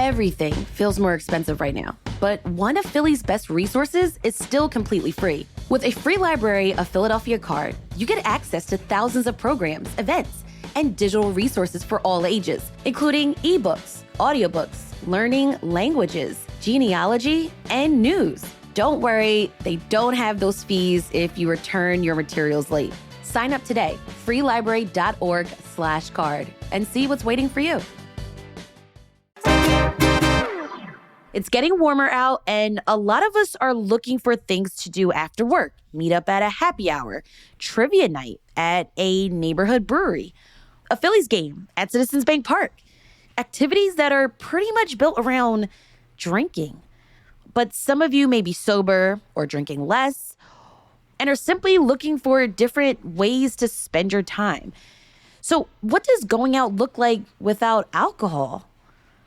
Everything feels more expensive right now, but one of Philly's best resources is still completely free. With a free library of Philadelphia card, you get access to thousands of programs, events, and digital resources for all ages, including ebooks, audiobooks, learning languages, genealogy, and news. Don't worry, they don't have those fees if you return your materials late. Sign up today, freelibrary.org/card, and see what's waiting for you. It's getting warmer out, and a lot of us are looking for things to do after work. Meet up at a happy hour, trivia night at a neighborhood brewery, a Phillies game at Citizens Bank Park. Activities that are pretty much built around drinking. But some of you may be sober or drinking less and are simply looking for different ways to spend your time. So what does going out look like without alcohol?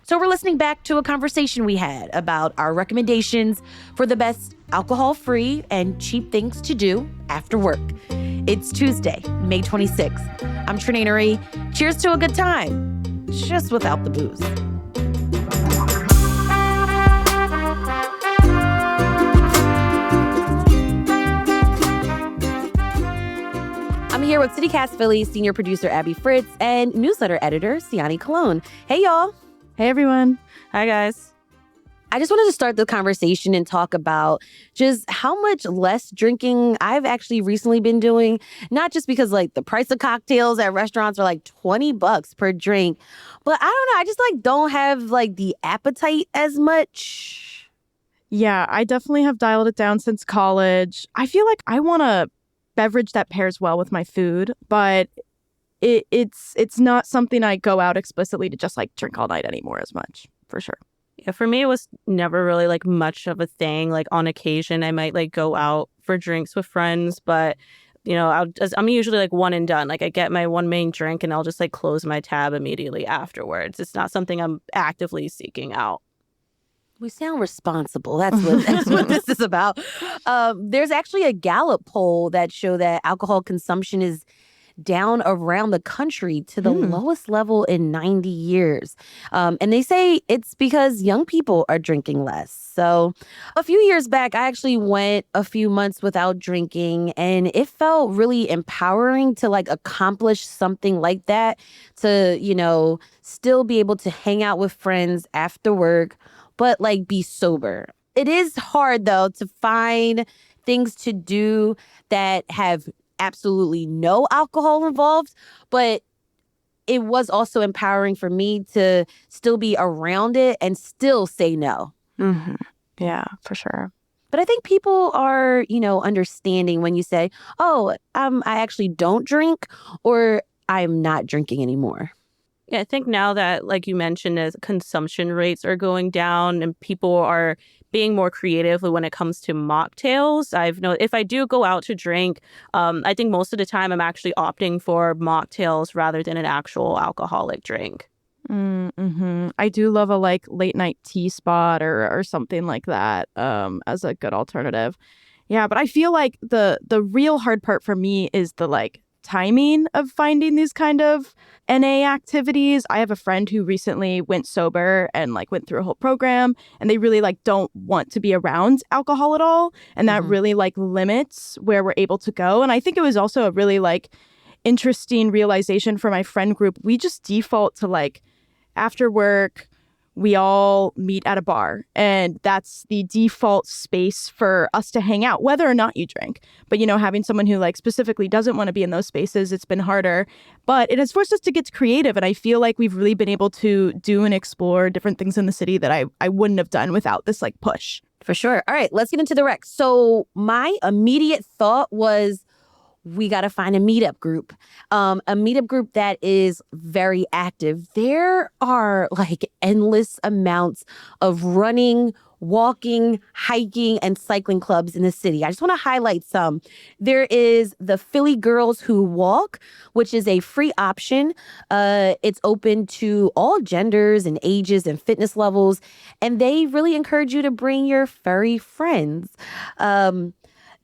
So we're listening back to a conversation we had about our recommendations for the best alcohol-free and cheap things to do after work. It's Tuesday, May 26th. I'm Trenae Nuri. Cheers to a good time, just without the booze. I'm here with CityCast Philly senior producer Abby Fritz and newsletter editor Siani Colón. Hey, y'all. Hey, everyone. Hi, guys. I just wanted to start the conversation and talk about just how much less drinking I've actually recently been doing. Not just because like the price of cocktails at restaurants are like $20 per drink, but I don't know. I just like don't have like the appetite as much. Yeah, I definitely have dialed it down since college. I feel like I want a beverage that pairs well with my food, but it's not something I go out explicitly to just like drink all night anymore as much, for sure. Yeah, for me, it was never really like much of a thing. Like on occasion, I might like go out for drinks with friends, but you know, I'm usually like one and done. Like I get my one main drink and I'll just like close my tab immediately afterwards. It's not something I'm actively seeking out. We sound responsible. That's what this is about. There's actually a Gallup poll that show that alcohol consumption is down around the country to the lowest level in 90 years. And they say it's because young people are drinking less. So a few years back, I actually went a few months without drinking, and it felt really empowering to like accomplish something like that, to, you know, still be able to hang out with friends after work, but like be sober. It is hard though to find things to do that have absolutely no alcohol involved, but it was also empowering for me to still be around it and still say no. Mm-hmm. Yeah, for sure. But I think people are, you know, understanding when you say, oh, I actually don't drink, or I'm not drinking anymore. Yeah, I think now that, like you mentioned, as consumption rates are going down and people are being more creative when it comes to mocktails, I've known if I do go out to drink, I think most of the time I'm actually opting for mocktails rather than an actual alcoholic drink. Mm-hmm. I do love a like late night tea spot or something like that as a good alternative. Yeah, but I feel like the real hard part for me is the like timing of finding these kind of NA activities. I have a friend who recently went sober and like went through a whole program, and they really like don't want to be around alcohol at all, and that really like limits where we're able to go. And I think it was also a really like interesting realization for my friend group. We just default to like after work we all meet at a bar, and that's the default space for us to hang out, whether or not you drink. But, you know, having someone who like specifically doesn't want to be in those spaces, it's been harder, but it has forced us to get creative. And I feel like we've really been able to do and explore different things in the city that I wouldn't have done without this like push. For sure. All right, let's get into the rec. So my immediate thought was, we got to find a meetup group, that is very active. There are like endless amounts of running, walking, hiking, and cycling clubs in the city. I just want to highlight some. There is the Philly Girls Who Walk, which is a free option. It's open to all genders and ages and fitness levels, and they really encourage you to bring your furry friends.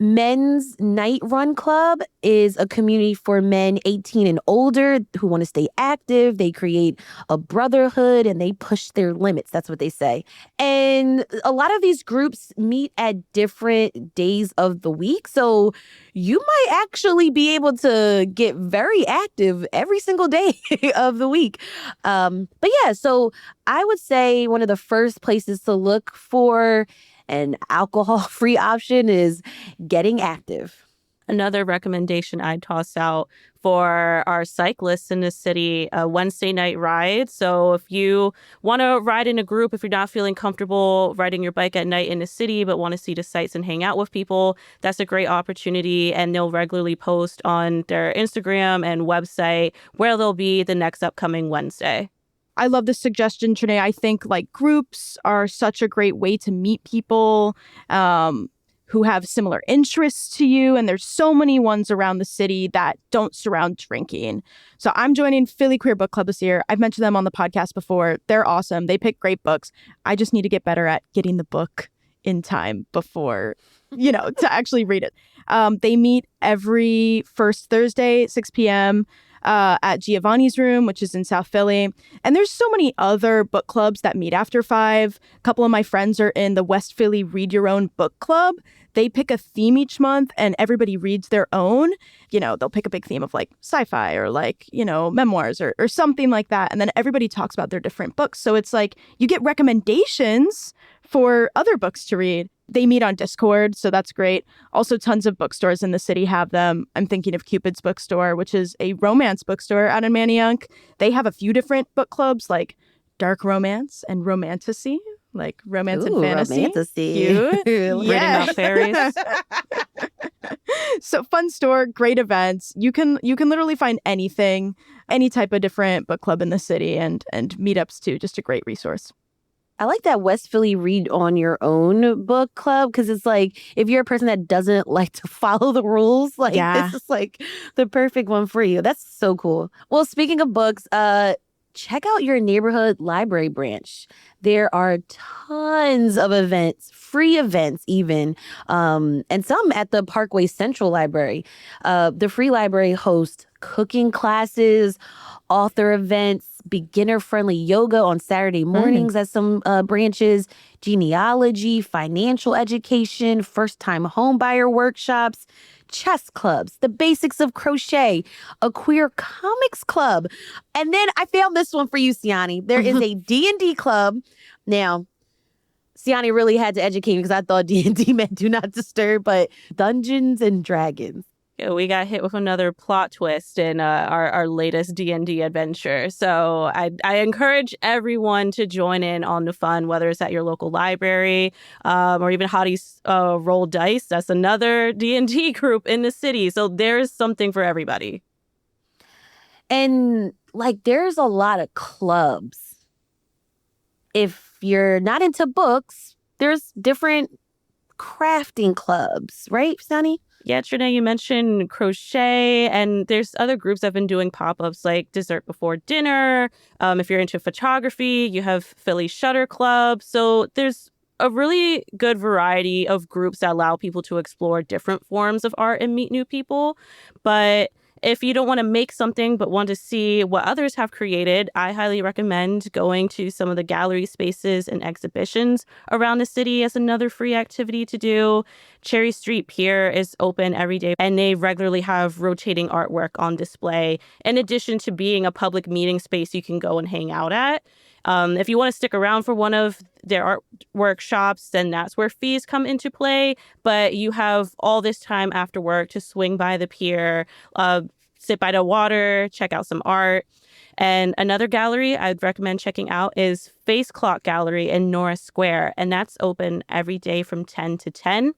Men's Night Run Club is a community for men 18 and older who want to stay active. They create a brotherhood and they push their limits. That's what they say. And a lot of these groups meet at different days of the week. So you might actually be able to get very active every single day of the week. But yeah, so I would say one of the first places to look for an alcohol-free option is getting active. Another recommendation I'd toss out for our cyclists in the city, a Wednesday night ride. So if you want to ride in a group, if you're not feeling comfortable riding your bike at night in the city, but want to see the sights and hang out with people, that's a great opportunity. And they'll regularly post on their Instagram and website where they'll be the next upcoming Wednesday. I love this suggestion, Trenae. I think like groups are such a great way to meet people who have similar interests to you. And there's so many ones around the city that don't surround drinking. So I'm joining Philly Queer Book Club this year. I've mentioned them on the podcast before. They're awesome. They pick great books. I just need to get better at getting the book in time before, to actually read it. They meet every first Thursday, 6 p.m. At Giovanni's Room, which is in South Philly. And there's so many other book clubs that meet after 5. A couple of my friends are in the West Philly Read Your Own Book Club. They pick a theme each month and everybody reads their own. They'll pick a big theme of like sci-fi or like, memoirs or something like that. And then everybody talks about their different books. So it's like you get recommendations for other books to read. They meet on Discord, so that's great. Also, tons of bookstores in the city have them. I'm thinking of Cupid's Bookstore, which is a romance bookstore out in Manayunk. They have a few different book clubs like dark romance and romantasy, like romance and fantasy. Romantasy. Cute. Reading about fairies. So fun store, great events. You can literally find anything, any type of different book club in the city and meetups too. Just a great resource. I like that West Philly Read on Your Own book club because it's like if you're a person that doesn't like to follow the rules, like this is like the perfect one for you. That's so cool. Well, speaking of books, check out your neighborhood library branch. There are tons of events, free events even, and some at the Parkway Central Library. The free library hosts cooking classes, author events, beginner-friendly yoga on Saturday mornings at some branches, genealogy, financial education, first-time homebuyer workshops, chess clubs, the basics of crochet, a queer comics club. And then I found this one for you, Siani. There is a D&D club. Now, Siani really had to educate me because I thought D&D meant do not disturb, but Dungeons and Dragons. We got hit with another plot twist in our latest D&D adventure. So I encourage everyone to join in on the fun, whether it's at your local library or even Hottie's Roll Dice. That's another D&D group in the city. So there's something for everybody. And like there's a lot of clubs. If you're not into books, there's different crafting clubs, right, Siani? Yeah, Trenae, you mentioned crochet, and there's other groups that have been doing pop-ups like Dessert Before Dinner. If you're into photography, you have Philly Shutter Club. So there's a really good variety of groups that allow people to explore different forms of art and meet new people. But if you don't want to make something but want to see what others have created, I highly recommend going to some of the gallery spaces and exhibitions around the city as another free activity to do. Cherry Street Pier is open every day, and they regularly have rotating artwork on display, in addition to being a public meeting space you can go and hang out at. If you want to stick around for one of their art workshops, then that's where fees come into play. But you have all this time after work to swing by the pier, sit by the water, check out some art. And another gallery I'd recommend checking out is Face Clock Gallery in Norris Square. And that's open every day from 10 to 10.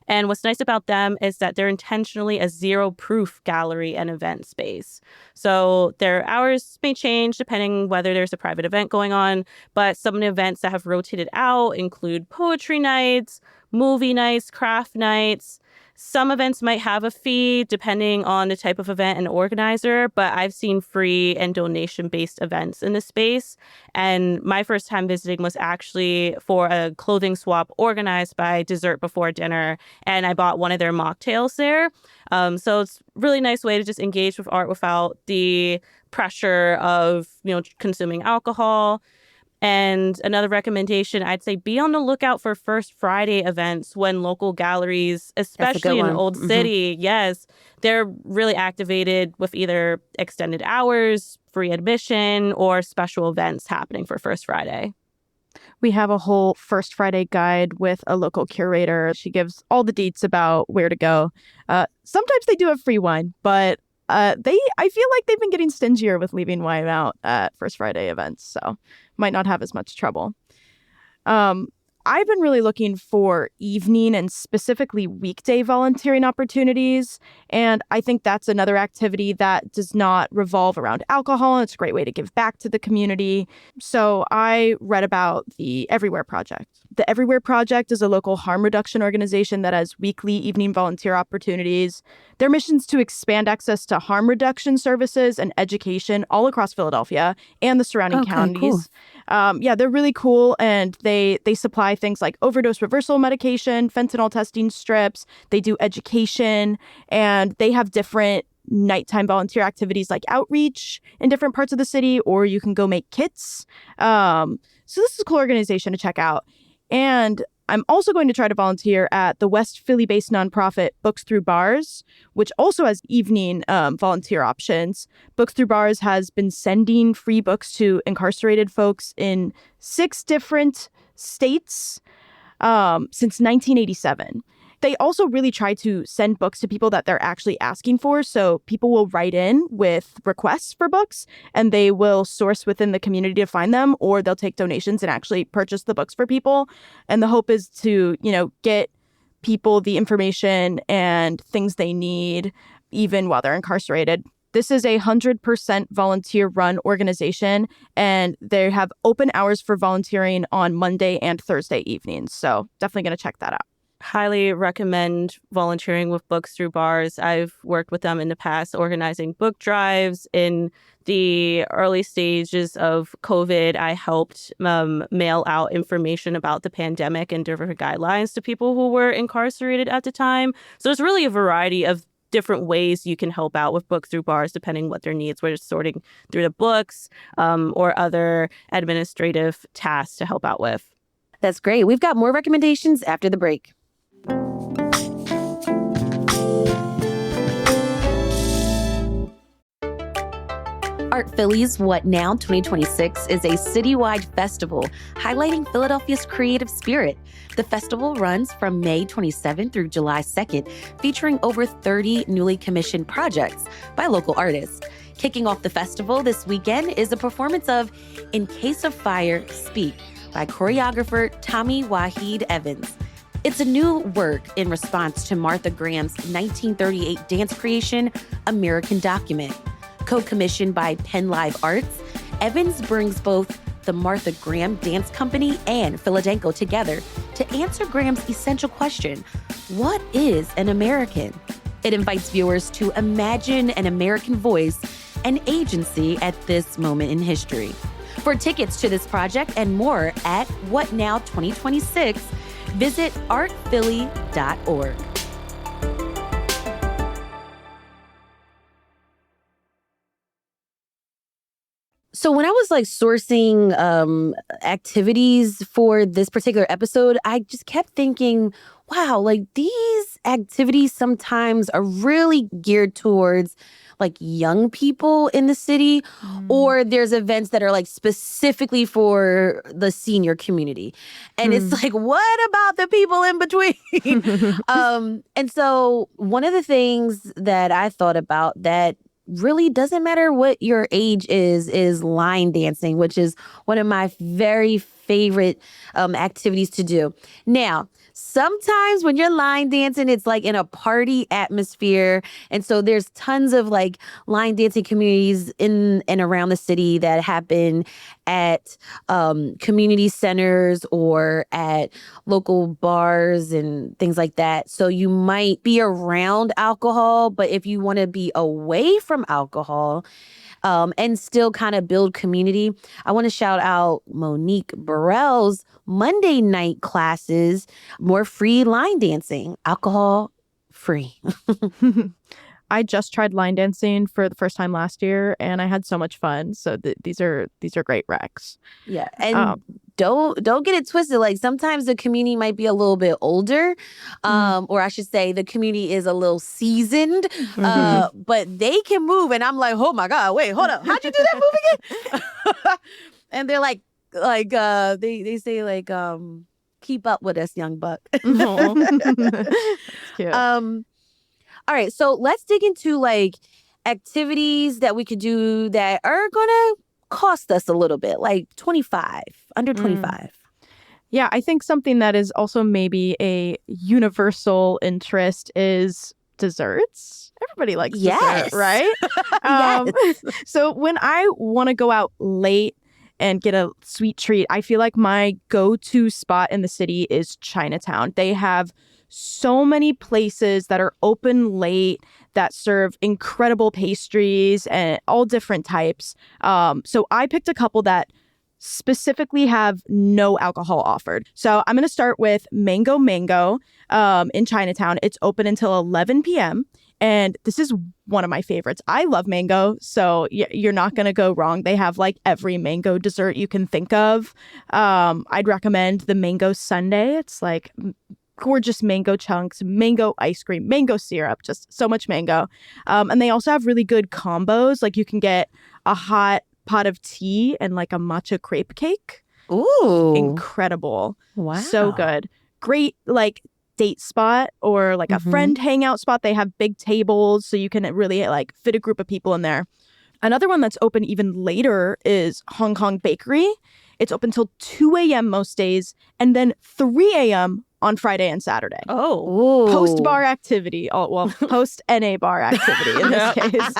And what's nice about them is that they're intentionally a zero-proof gallery and event space. So their hours may change depending whether there's a private event going on, but some of the events that have rotated out include poetry nights, movie nights, craft nights, Some events might have a fee depending on the type of event and organizer, but I've seen free and donation-based events in the space. And my first time visiting was actually for a clothing swap organized by Dessert Before Dinner, and I bought one of their mocktails there. So it's a really nice way to just engage with art without the pressure of, consuming alcohol. And another recommendation, I'd say be on the lookout for First Friday events when local galleries, especially in Old City, yes, they're really activated with either extended hours, free admission, or special events happening for First Friday. We have a whole First Friday guide with a local curator. She gives all the deets about where to go. Sometimes they do have free wine, but I feel like they've been getting stingier with leaving wine out at First Friday events, so might not have as much trouble. I've been really looking for evening and specifically weekday volunteering opportunities, and I think that's another activity that does not revolve around alcohol, and it's a great way to give back to the community. So I read about the Everywhere Project. The Everywhere Project is a local harm reduction organization that has weekly evening volunteer opportunities. Their mission is to expand access to harm reduction services and education all across Philadelphia and the surrounding counties. Cool. They're really cool, and they supply things like overdose reversal medication, fentanyl testing strips. They do education, and they have different nighttime volunteer activities like outreach in different parts of the city, or you can go make kits. So this is a cool organization to check out. And I'm also going to try to volunteer at the West Philly-based nonprofit Books Through Bars, which also has evening volunteer options. Books Through Bars has been sending free books to incarcerated folks in 6 different states since 1987. They also really try to send books to people that they're actually asking for. So people will write in with requests for books, and they will source within the community to find them, or they'll take donations and actually purchase the books for people. And the hope is to, get people the information and things they need even while they're incarcerated. This is a 100% volunteer-run organization, and they have open hours for volunteering on Monday and Thursday evenings. So definitely going to check that out. Highly recommend volunteering with Books Through Bars. I've worked with them in the past organizing book drives. In the early stages of COVID, I helped mail out information about the pandemic and different guidelines to people who were incarcerated at the time. So there's really a variety of different ways you can help out with Books Through Bars, depending what their needs. We're just sorting through the books or other administrative tasks to help out with. That's great. We've got more recommendations after the break. Art Philly's What Now 2026 is a citywide festival highlighting Philadelphia's creative spirit. The festival runs from May 27th through July 2nd, featuring over 30 newly commissioned projects by local artists. Kicking off the festival this weekend is a performance of In Case of Fire, Speak by choreographer Tommy Waheed Evans. It's a new work in response to Martha Graham's 1938 dance creation, American Document. Co-commissioned by Penn Live Arts, Evans brings both the Martha Graham Dance Company and Philadelphia together to answer Graham's essential question, what is an American? It invites viewers to imagine an American voice and agency at this moment in history. For tickets to this project and more at What Now 2026, visit artphilly.org. So when I was sourcing activities for this particular episode, I just kept thinking, wow, these activities sometimes are really geared towards young people in the city, or there's events that are specifically for the senior community. And it's what about the people in between? And so one of the things that I thought about that really doesn't matter what your age is line dancing, which is one of my very favorite activities to do. Now, sometimes when you're line dancing, it's like in a party atmosphere. And so there's tons of like line dancing communities in and around the city that happen at community centers or at local bars and things like that. So you might be around alcohol, but if you want to be away from alcohol, and still kind of build community, I want to shout out Monique Burrell's Monday night classes, more free line dancing, alcohol free. I just tried line dancing for the first time last year, and I had so much fun. So these are great recs. Yeah, and don't get it twisted. Like sometimes the community might be a little bit older, or I should say the community is a little seasoned, but they can move. And I'm like, oh my God, wait, hold up, how'd you do that move again? And they're like they say like keep up with us, young buck. That's cute. All right, so let's dig into like activities that we could do that are gonna cost us a little bit, like under 25. Yeah, I think something that is also maybe a universal interest is desserts. Everybody likes dessert, right? Yes. So when I want to go out late and get a sweet treat, I feel like my go-to spot in the city is Chinatown. They have so many places that are open late that serve incredible pastries and all different types. So I picked a couple that specifically have no alcohol offered. So I'm going to start with Mango Mango in Chinatown. It's open until 11 p.m. And this is one of my favorites. I love mango, so you're not going to go wrong. They have like every mango dessert you can think of. I'd recommend the mango sundae. It's like gorgeous mango chunks, mango ice cream, mango syrup, just so much mango. And they also have really good combos. Like you can get a hot pot of tea and like a matcha crepe cake. Ooh. Incredible. Wow. So good. Great like date spot or like a friend hangout spot. They have big tables so you can really like fit a group of people in there. Another one that's open even later is Hong Kong Bakery. It's open till 2 a.m. most days and then 3 a.m. on Friday and Saturday. Oh. Post-bar activity. Oh, well, post-NA bar activity in this case.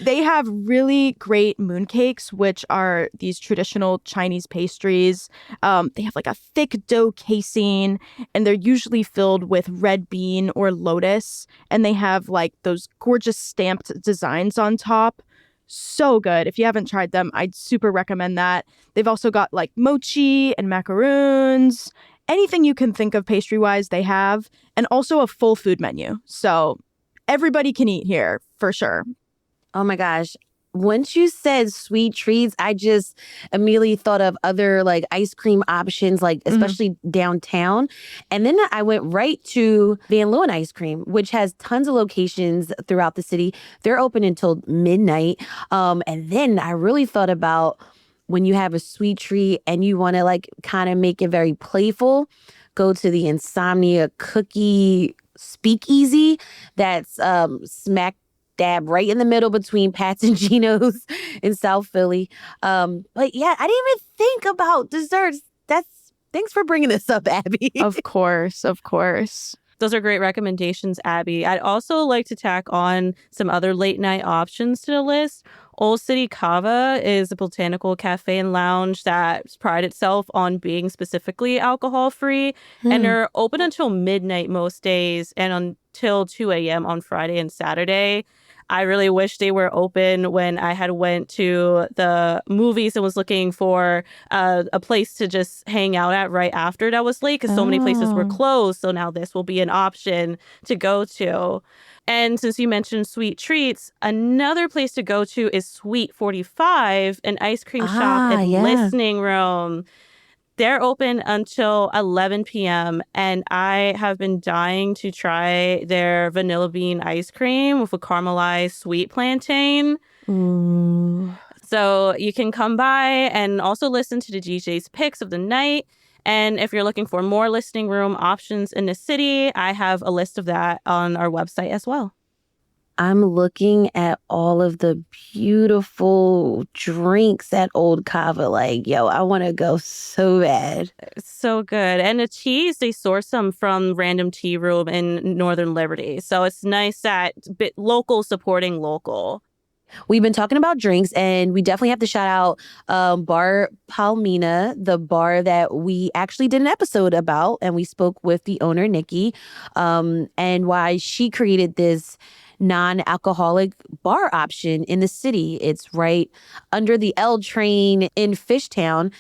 They have really great mooncakes, which are these traditional Chinese pastries. They have like a thick dough casing, and they're usually filled with red bean or lotus. And they have like those gorgeous stamped designs on top. So good. If you haven't tried them, I'd super recommend that. They've also got like mochi and macaroons. Anything you can think of pastry-wise, they have. And also a full food menu. So everybody can eat here, for sure. Oh my gosh. Once you said sweet treats, I just immediately thought of other like ice cream options, like especially downtown. And then I went right to Van Leeuwen Ice Cream, which has tons of locations throughout the city. They're open until midnight. And then I really thought about when you have a sweet treat and you want to like kind of make it very playful, go to the Insomnia Cookie Speakeasy that's smack dab right in the middle between Pat's and Gino's in South Philly. But yeah, I didn't even think about desserts. Thanks for bringing this up, Abby. Of course. Those are great recommendations, Abby. I'd also like to tack on some other late night options to the list. Old City Kava is a botanical cafe and lounge that prides itself on being specifically alcohol free. And they're open until midnight most days and until 2 a.m. on Friday and Saturday. I really wish they were open when I had went to the movies and was looking for a place to just hang out at right after that was late because so many places were closed. So now this will be an option to go to. And since you mentioned sweet treats, another place to go to is Sweet 45, an ice cream shop and listening room. They're open until 11 p.m. and I have been dying to try their vanilla bean ice cream with a caramelized sweet plantain. So you can come by and also listen to the DJ's picks of the night. And if you're looking for more listening room options in the city, I have a list of that on our website as well. I'm looking at all of the beautiful drinks at Old Kava. Like, yo, I want to go so bad. So good. And the teas, they source them from Random Tea Room in Northern Liberty. So it's nice that local supporting local. We've been talking about drinks, and we definitely have to shout out Bar Palmina, the bar that we actually did an episode about, and we spoke with the owner, Nikki, and why she created this non-alcoholic bar option in the city. It's right under the L train in Fishtown.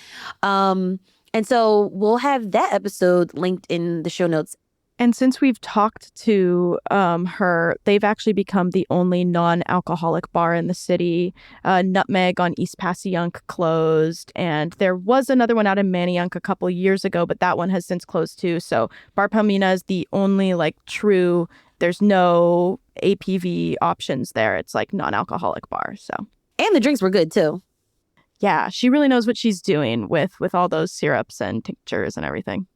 And so we'll have that episode linked in the show notes. And since we've talked to her, they've actually become the only non-alcoholic bar in the city. Nutmeg on East Passyunk closed, and there was another one out in Manayunk a couple years ago, but that one has since closed too. So Bar Palmina is the only true, there's no APV options there. It's non-alcoholic bar. So, and the drinks were good too. Yeah, she really knows what she's doing with all those syrups and tinctures and everything.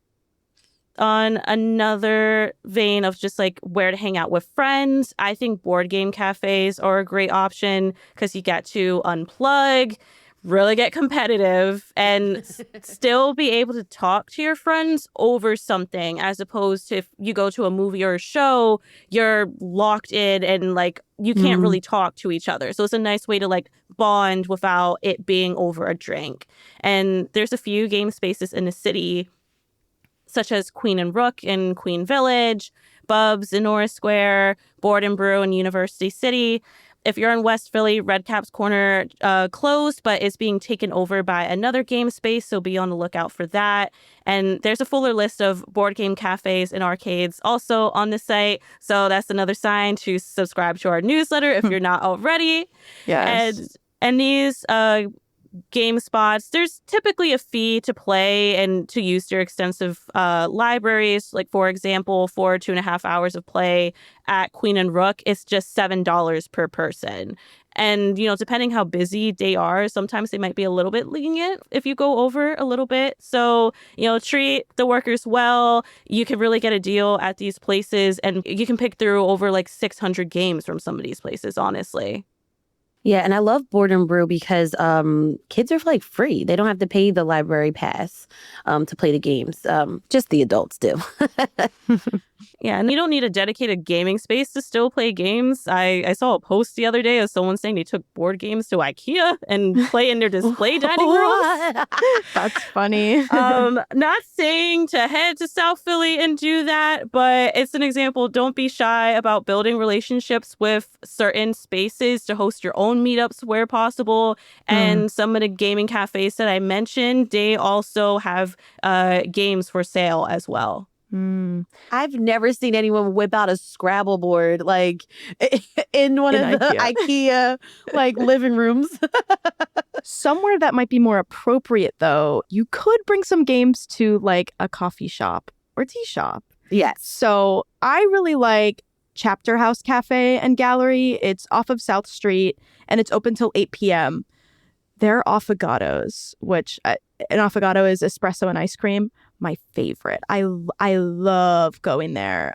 On another vein of just where to hang out with friends, I think board game cafes are a great option because you get to unplug, really get competitive, and still be able to talk to your friends over something, as opposed to if you go to a movie or a show, you're locked in and you can't really talk to each other. So it's a nice way to bond without it being over a drink. And there's a few game spaces in the city, such as Queen and Rook in Queen Village, Bubs in Norris Square, Board and Brew in University City. If you're in West Philly, Red Cap's Corner closed, but is being taken over by another game space, so be on the lookout for that. And there's a fuller list of board game cafes and arcades also on the site, so that's another sign to subscribe to our newsletter if you're not already. Yes. And these game spots, there's typically a fee to play and to use your extensive libraries. For example, for 2.5 hours of play at Queen and Rook, it's just $7 per person. And, depending how busy they are, sometimes they might be a little bit lenient if you go over a little bit. So, treat the workers well. You can really get a deal at these places, and you can pick through over 600 games from some of these places, honestly. Yeah, and I love Board and Brew because kids are free. They don't have to pay the library pass to play the games. Just the adults do. Yeah, and you don't need a dedicated gaming space to still play games. I saw a post the other day of someone saying they took board games to IKEA and play in their display dining rooms. That's funny. Not saying to head to South Philly and do that, but it's an example. Don't be shy about building relationships with certain spaces to host your own meetups where possible. And some of the gaming cafes that I mentioned, they also have games for sale as well. I've never seen anyone whip out a Scrabble board in one of the IKEA living rooms. Somewhere that might be more appropriate, though, you could bring some games to a coffee shop or tea shop. Yes. So I really like Chapter House Cafe and Gallery. It's off of South Street and it's open till 8 p.m. Their affogatos, which an affogato is espresso and ice cream, my favorite. I love going there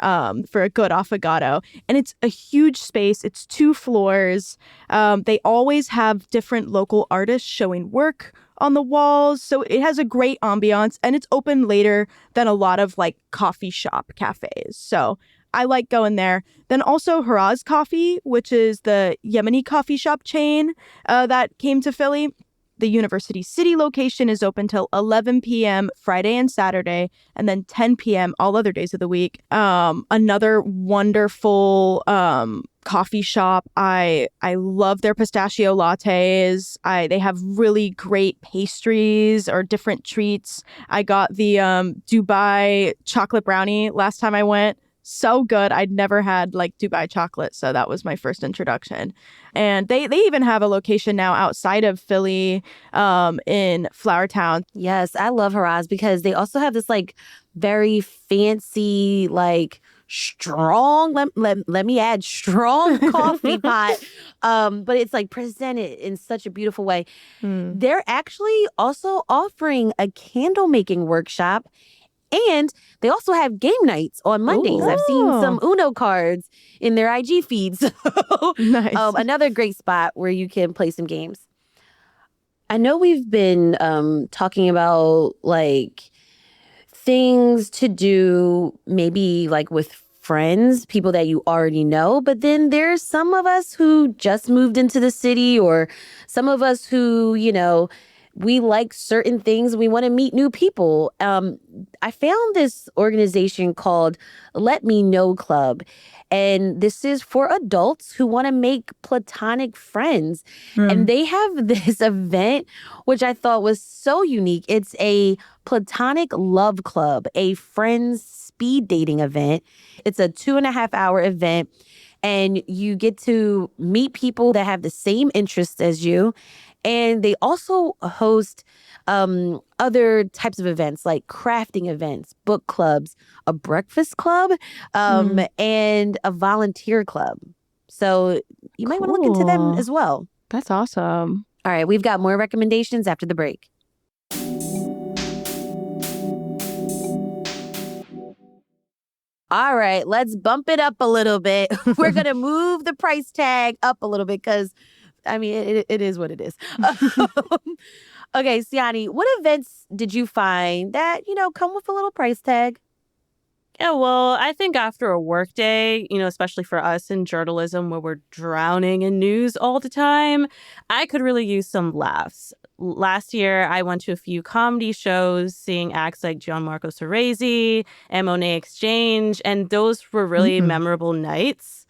for a good affogato. And it's a huge space. It's 2 floors. They always have different local artists showing work on the walls. So it has a great ambiance, and it's open later than a lot of coffee shop cafes. So I like going there. Then also Haraz Coffee, which is the Yemeni coffee shop chain that came to Philly. The University City location is open till 11 p.m. Friday and Saturday, and then 10 p.m. all other days of the week. Another wonderful coffee shop. I love their pistachio lattes. They have really great pastries or different treats. I got the Dubai chocolate brownie last time I went. So good. I'd never had Dubai chocolate, so that was my first introduction. And they even have a location now outside of Philly in Flourtown. Yes, I love Haraz because they also have this very fancy strong, let me add strong coffee pot, but it's presented in such a beautiful way. They're actually also offering a candle making workshop And they also have game nights on Mondays. I've seen some Uno cards in their IG feeds. Nice. Another great spot where you can play some games. I know we've been talking about like things to do maybe like with friends, people that you already know, but then there's some of us who just moved into the city, or some of us who, you know, we like certain things. We want to meet new people. I found this organization called Let Me Know Club. And this is for adults who want to make platonic friends. And they have this event, which I thought was so unique. It's a platonic love club, a friends speed dating event. It's a 2.5-hour event. And you get to meet people that have the same interests as you. And they also host other types of events like crafting events, book clubs, a breakfast club, and a volunteer club. So you might want to look into them as well. That's awesome. All right, we've got more recommendations after the break. All right, let's bump it up a little bit. We're going to move the price tag up a little bit because, I mean, it is what it is. Okay, Siani, what events did you find that, you know, come with a little price tag? Yeah, well, I think after a work day, especially for us in journalism where we're drowning in news all the time, I could really use some laughs. Last year, I went to a few comedy shows, seeing acts like Gianmarco Ceresi and Monet Exchange, and those were really memorable nights.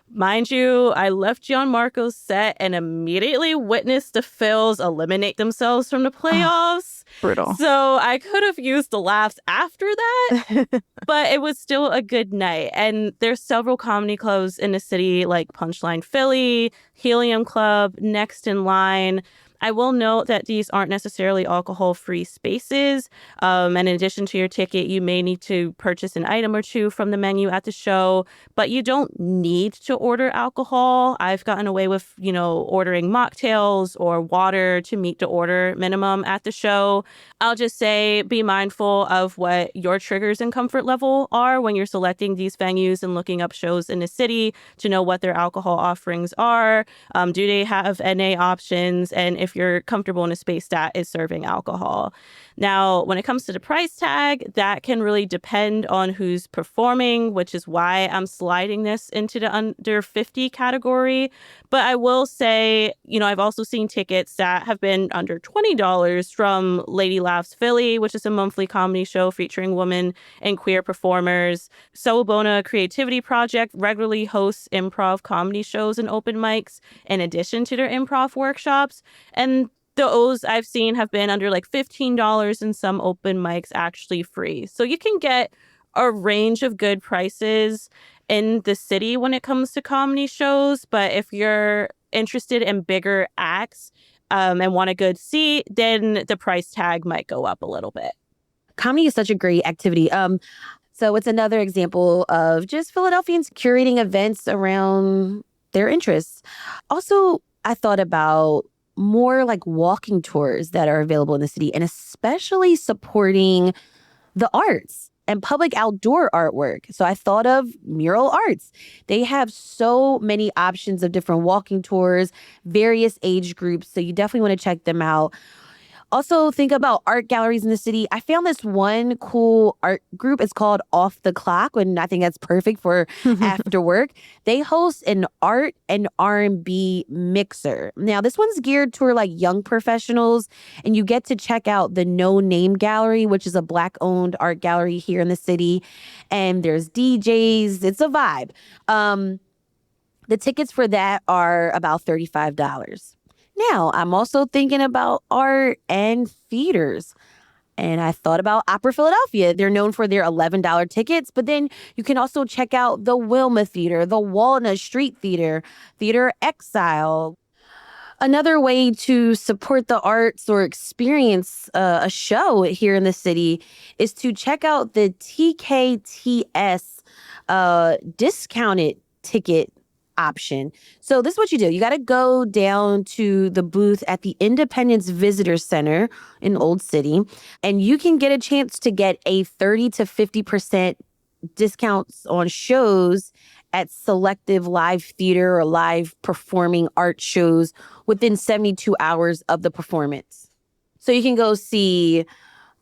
Mind you, I left Gianmarco's set and immediately witnessed the Phils eliminate themselves from the playoffs. Brutal. So I could have used the laughs after that, but it was still a good night. And there's several comedy clubs in the city like Punchline Philly, Helium Club, Next in Line. I will note that these aren't necessarily alcohol-free spaces. And in addition to your ticket, you may need to purchase an item or two from the menu at the show, but you don't need to order alcohol. I've gotten away with, ordering mocktails or water to meet the order minimum at the show. I'll just say be mindful of what your triggers and comfort level are when you're selecting these venues and looking up shows in the city to know what their alcohol offerings are. Do they have NA options? And if you're comfortable in a space that is serving alcohol. Now, when it comes to the price tag, that can really depend on who's performing, which is why I'm sliding this into the under 50 category. But I will say, I've also seen tickets that have been under $20 from Lady Laughs Philly, which is a monthly comedy show featuring women and queer performers. Sowabona Creativity Project regularly hosts improv comedy shows and open mics in addition to their improv workshops. And those I've seen have been under like $15 and some open mics actually free. So you can get a range of good prices in the city when it comes to comedy shows. But if you're interested in bigger acts and want a good seat, then the price tag might go up a little bit. Comedy is such a great activity. So it's another example of just Philadelphians curating events around their interests. Also, I thought about more like walking tours that are available in the city, and especially supporting the arts and public outdoor artwork. So I thought of Mural Arts. They have so many options of different walking tours, various age groups. So you definitely want to check them out. Also, think about art galleries in the city. I found this one cool art group. It's called Off the Clock, and I think that's perfect for after work. They host an art and R&B mixer. Now, this one's geared toward like young professionals, and you get to check out the No Name Gallery, which is a Black-owned art gallery here in the city. And there's DJs. It's a vibe. The tickets for that are about $35. Now, I'm also thinking about art and theaters. And I thought about Opera Philadelphia. They're known for their $11 tickets, but then you can also check out the Wilma Theater, the Walnut Street Theater, Theater Exile. Another way to support the arts or experience a show here in the city is to check out the TKTS discounted ticket option. So this is what you do. You got to go down to the booth at the Independence Visitor Center in Old City, and you can get a chance to get a 30 to 50% discounts on shows at selective live theater or live performing art shows within 72 hours of the performance. So you can go see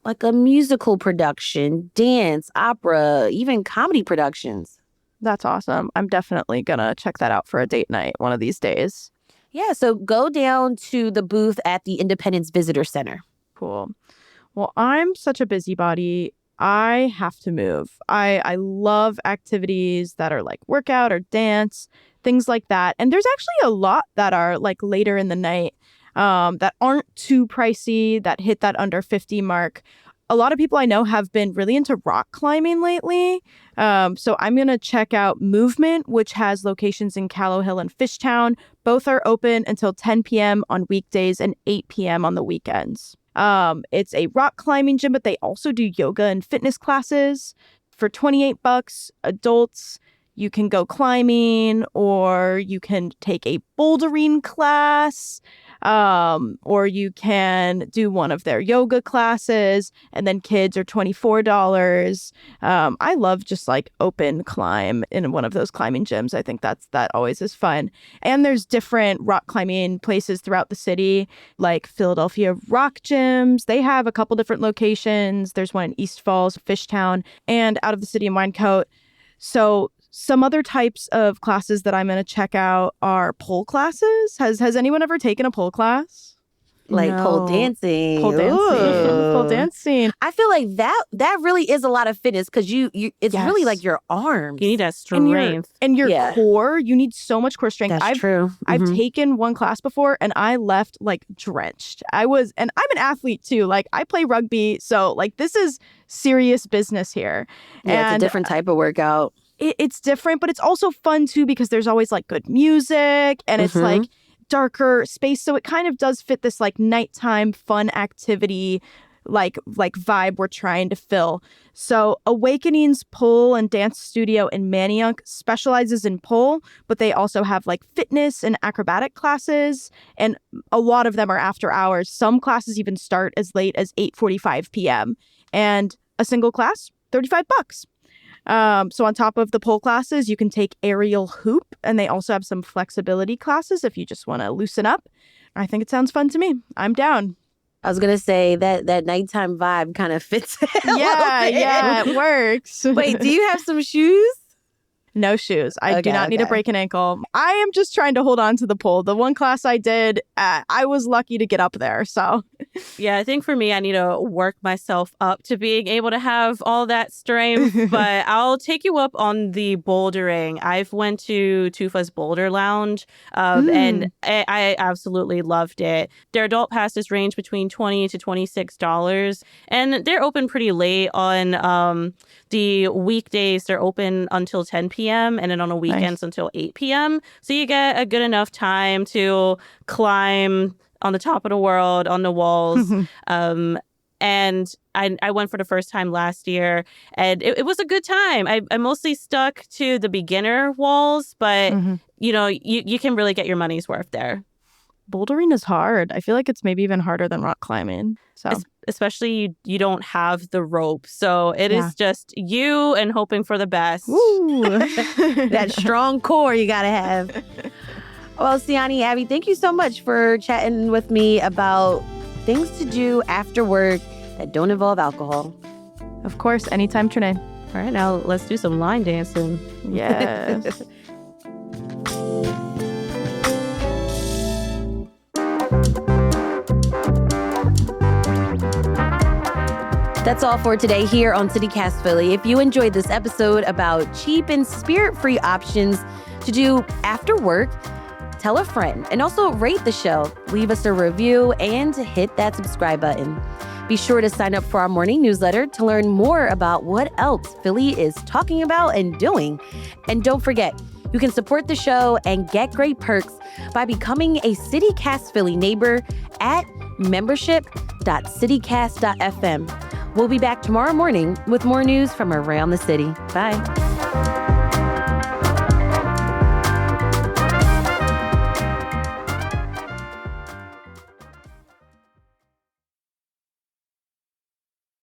like a musical production, dance, opera, even comedy productions. That's awesome. I'm definitely going to check that out for a date night one of these days. Yeah, so go down to the booth at the Independence Visitor Center. Cool. Well, I'm such a busybody. I have to move. I love activities that are like workout or dance, things like that. And there's actually a lot that are like later in the night that aren't too pricey, that hit that under 50 mark. A lot of people I know have been really into rock climbing lately. So I'm going to check out Movement, which has locations in Callow Hill and Fishtown. Both are open until 10 p.m. on weekdays and 8 p.m. on the weekends. It's a rock climbing gym, but they also do yoga and fitness classes. For $28, adults, you can go climbing, or you can take a bouldering class, or you can do one of their yoga classes, and then kids are $24. I love just like open climb in one of those climbing gyms. I think that always is fun. And there's different rock climbing places throughout the city, like Philadelphia Rock Gyms. They have a couple different locations. There's one in East Falls, Fishtown, and out of the city in Winecoat. So some other types of classes that I'm going to check out are pole classes. Has anyone ever taken a pole class? Like pole dancing. Pole dancing. Ooh. Pole dancing. I feel like that really is a lot of fitness because it's really like your arms. You need that strength. And your core. You need so much core strength. That's true. I've taken one class before and I left like drenched. And I'm an athlete too. Like I play rugby. So like this is serious business here. Yeah, and it's a different type of workout. It's different, but it's also fun too because there's always like good music and it's like darker space. So it kind of does fit this like nighttime fun activity like vibe we're trying to fill. So Awakenings Pole and Dance Studio in Manayunk specializes in pole, but they also have like fitness and acrobatic classes, and a lot of them are after hours. Some classes even start as late as 8:45 p.m. and a single class, $35. So on top of the pole classes, you can take aerial hoop, and they also have some flexibility classes if you just want to loosen up. I think it sounds fun to me. I'm down. I was going to say that nighttime vibe kind of fits it a little bit. Yeah, it works. Wait, do you have some shoes? No shoes. I do not need to break an ankle. I am just trying to hold on to the pole. The one class I did, I was lucky to get up there. So, yeah, I think for me, I need to work myself up to being able to have all that strength. But I'll take you up on the bouldering. I've went to Tufa's Boulder Lounge, and I absolutely loved it. Their adult passes range between $20 to $26, and they're open pretty late on the weekdays. They're open until 10 p.m. and then on the weekends until 8 p.m. So you get a good enough time to climb on the top of the world, on the walls. And I went for the first time last year, and it was a good time. I mostly stuck to the beginner walls, but you can really get your money's worth there. Bouldering is hard. I feel like it's maybe even harder than rock climbing. So especially you don't have the rope. So it is just you and hoping for the best. Ooh. That strong core you got to have. Well, Siani, Abby, thank you so much for chatting with me about things to do after work that don't involve alcohol. Of course, anytime, Trenae. All right, now let's do some line dancing. Yes. That's all for today here on CityCast Philly. If you enjoyed this episode about cheap and spirit-free options to do after work, tell a friend, and also rate the show, leave us a review, and hit that subscribe button. Be sure to sign up for our morning newsletter to learn more about what else Philly is talking about and doing. And don't forget, you can support the show and get great perks by becoming a CityCast Philly neighbor at membership.citycast.fm. We'll be back tomorrow morning with more news from around the city. Bye.